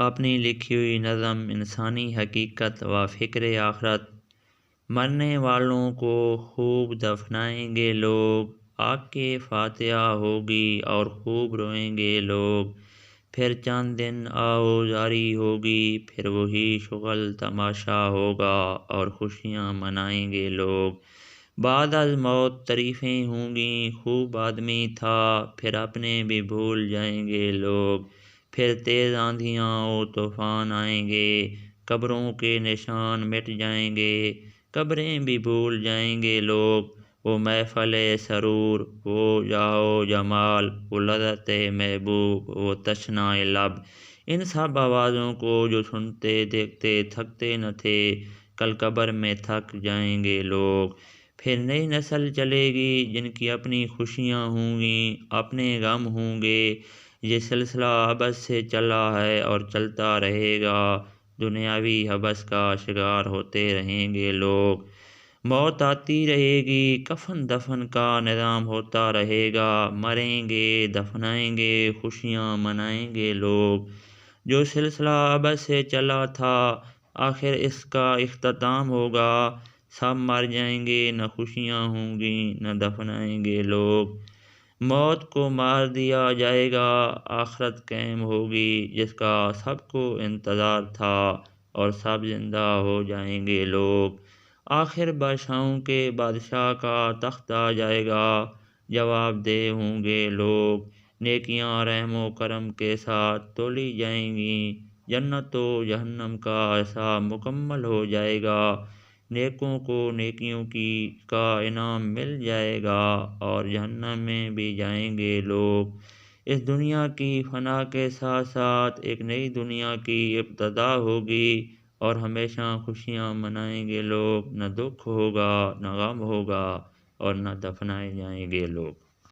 اپنی لکھی ہوئی نظم انسانی حقیقت و فکر آخرت۔ مرنے والوں کو خوب دفنائیں گے لوگ، آگ کے فاتحہ ہوگی اور خوب روئیں گے لوگ۔ پھر چند دن آوازاری ہوگی، پھر وہی شغل تماشا ہوگا اور خوشیاں منائیں گے لوگ۔ بعد از موت تعریفیں ہوں گی، خوب آدمی تھا، پھر اپنے بھی بھول جائیں گے لوگ۔ پھر تیز آندھیاں و طوفان آئیں گے، قبروں کے نشان مٹ جائیں گے، قبریں بھی بھول جائیں گے لوگ۔ وہ محفل سرور، وہ جاہ و جمال، وہ لذت محبوب، وہ تشنہ لب، ان سب آوازوں کو جو سنتے دیکھتے تھکتے نہ تھے، کل قبر میں تھک جائیں گے لوگ۔ پھر نئی نسل چلے گی جن کی اپنی خوشیاں ہوں گی، اپنے غم ہوں گے۔ یہ سلسلہ ابد سے چلا ہے اور چلتا رہے گا، دنیاوی حبس کا شکار ہوتے رہیں گے لوگ۔ موت آتی رہے گی، کفن دفن کا نظام ہوتا رہے گا، مریں گے، دفنائیں گے، خوشیاں منائیں گے لوگ۔ جو سلسلہ ابد سے چلا تھا، آخر اس کا اختتام ہوگا۔ سب مر جائیں گے، نہ خوشیاں ہوں گی، نہ دفنائیں گے لوگ۔ موت کو مار دیا جائے گا، آخرت قائم ہوگی جس کا سب کو انتظار تھا، اور سب زندہ ہو جائیں گے لوگ۔ آخر بادشاہوں کے بادشاہ کا تخت آ جائے گا، جواب دہ ہوں گے لوگ۔ نیکیاں رحم و کرم کے ساتھ تولی جائیں گی، جنت و جہنم کا حساب مکمل ہو جائے گا۔ نیکوں کو نیکیوں کا انعام مل جائے گا، اور جہنم میں بھی جائیں گے لوگ۔ اس دنیا کی فنا کے ساتھ ساتھ ایک نئی دنیا کی ابتدا ہوگی، اور ہمیشہ خوشیاں منائیں گے لوگ۔ نہ دکھ ہوگا، نہ غم ہوگا، اور نہ دفنائے جائیں گے لوگ۔